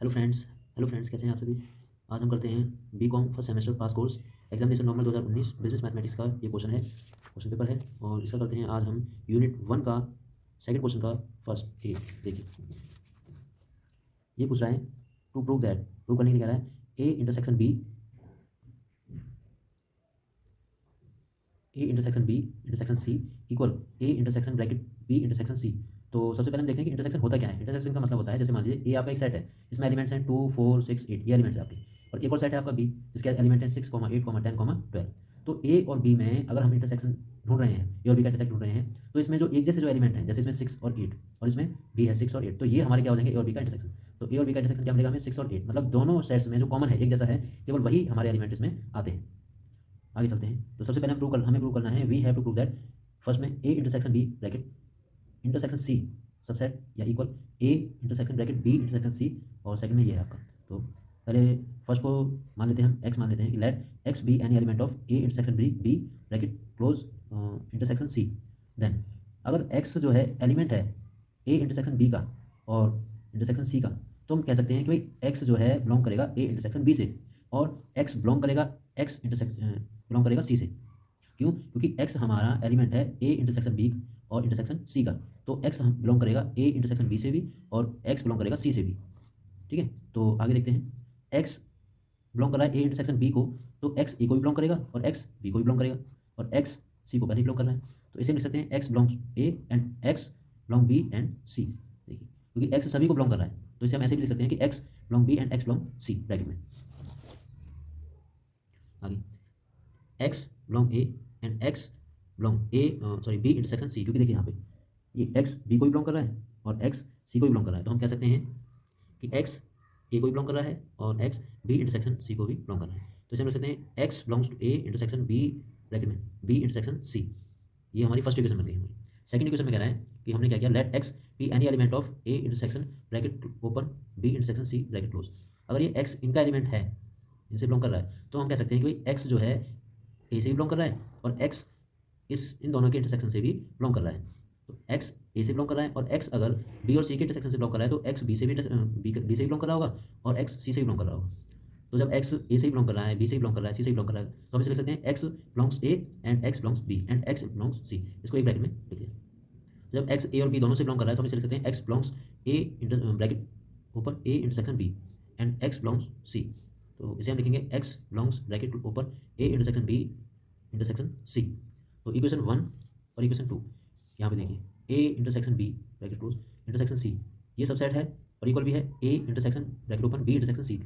Hello friends कैसे हैं आप सभी। आज हम करते हैं बीकॉम फर्स्ट सेमेस्टर पास कोर्स एग्जामिनेशन नवंबर 2019 बिजनेस मैथमेटिक्स का ये क्वेश्चन पेपर है। और इसका करते हैं आज हम यूनिट 1 का सेकंड क्वेश्चन का फर्स्ट ए। देखिए ये पूछ रहा है टू प्रूव दैट, प्रूव करने के लिए कह रहा है A intersection B intersection C equal A intersection bracket B intersection C. तो सबसे पहले हम देखते हैं कि इंटरसेक्शन होता क्या है। इंटरसेक्शन का मतलब होता है, जैसे मान लीजिए ए आपका एक सेट है, इसमें एलिमेंट्स हैं 2 4 6 8, ये एलिमेंट्स है आपके, और एक और सेट है आपका बी जिसके एलिमेंट है 6 8 10 12। तो ए और बी में अगर हम इंटरसेक्शन ढूंढ रहे हैं, ए और बी का इंटरसेक्ट ढूंढ रहे हैं, तो इसमें जो एक जैसे जो एलिमेंट हैं, जैसे इसमें 6 और 8 और इसमें बी है 6 और 8, तो ये हमारे क्या हो जाएंगे, ए और बी का इंटरसेक्शन। तो ए और बी का इंटरसेक्शन क्या मिलेगा हमें, 6 और 8, मतलब दोनों सेट्स में जो कॉमन है, एक जैसा है, केवल वही हमारे एलिमेंट इसमें आते हैं। आगे चलते हैं। तो सबसे पहले हमें प्रूव करना है, we have to prove that first में A intersection B bracket intersection C subset या equal A intersection bracket B intersection C, और सेकंड में ये है आपका। तो पहले फर्स्ट को मान लेते हैं हम, एक्स मान लेते हैं कि let x be any element of A intersection B bracket close intersection C. Then अगर एक्स जो है एलिमेंट है ए इंटरसेक्शन बी का और इंटरसेक्शन सी का, तो हम कह सकते हैं कि भाई एक्स जो है बिलोंग करेगा ए इंटरसेक्शन बी से, और एक्स बिलोंग करेगा बिलोंग करेगा सी से। क्यों? क्योंकि एक्स हमारा एलिमेंट है ए इंटरसेक्शन बी और इंटरसेक्शन सी का, तो एक्स हम बिलोंग करेगा ए इंटरसेक्शन बी से भी और एक्स बिलोंग करेगा सी से भी। ठीक है, तो आगे देखते हैं। एक्स बिलोंग कर रहा है ए इंटरसेक्शन बी को, तो एक्स ए को भी बिलोंग करेगा और एक्स बी को भी बिलोंग करेगा, और एक्स सी को पहले बिलोंग कर रहा है, तो इसे हम लिख सकते हैं x belongs A and x belong B and C. देखिए क्योंकि एक्स सभी को बिलोंग कर रहा है, तो इसे हम ऐसे भी लिख सकते हैं कि x belong B and x belong C bracket में। आगे x belong A and x belong A B intersection C, क्योंकि देखिए यहाँ पे ये एक्स बी को भी बिलोंग कर रहा है और एक्स सी को भी बिलोंग कर रहा है, तो हम कह सकते हैं कि एक्स ए को भी बिलोंग कर रहा है और एक्स बी इंटरसेक्शन सी को भी बिलोंग कर रहा है, तो इसे हम लिख सकते हैं x belongs to A intersection B bracket में बी इंटरसेक्शन सी। ये हमारी फर्स्ट इक्वेशन बन गई हमारी। सेकंड इक्वेशन में कह रहा है कि हमने क्या किया, let x be any element of A intersection bracket open B intersection C bracket close. अगर ये एक्स इनका एलिमेंट है, इनसे बिलोंग कर रहा है, तो हम कह सकते हैं कि भाई एक्स जो है ए से भी बिलोंग कर रहा है और एक्स इन दोनों के इंटरसेक्शन से भी बिलोंग कर रहा है। तो एक्स ए से बिलोंग कर रहा है और एक्स अगर बी और सी के इंटरसेक्शन से बिलोंग कर रहा है, तो एक्स बी से भी बी से भी बिलोंग कर रहा होगा और एक्स सी से भी बिलोंग कर रहा होगा। तो जब एक्स ए से बिलोंग कर रहा है, बी से बिलोंग कर रहा है, सी से बिलोंग कर रहा है, तो हम इसे लिख सकते हैं x belongs A and x belongs B and x belongs C. इसको एक ब्रैकेट में लिख लिया। जब एक्स ए और बी दोनों से बिलोंग कर रहा है, तो हम इसे लिख सकते हैं x belongs A bracket open A intersection B and x belongs C. तो इसे हम लिखेंगे x belongs bracket open A intersection B intersection C. तो इक्वेशन 1 और इक्वेशन 2 यहाँ पे देखिए, A intersection B bracket close intersection C, ये सब सेट है और इक्वल भी है A intersection bracket open B intersection C.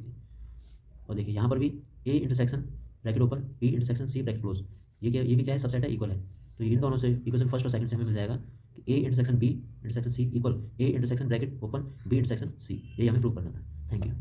और देखिए यहाँ पर भी A intersection bracket open B intersection C bracket close, ये भी क्या है, सबसेट है, इक्वल है। तो इन दोनों से इक्वेशन फर्स्ट और सेकंड से हमें मिल जाएगा कि A intersection B intersection C equal A intersection bracket open B intersection C. ये हमें प्रूव करना था। Thank you.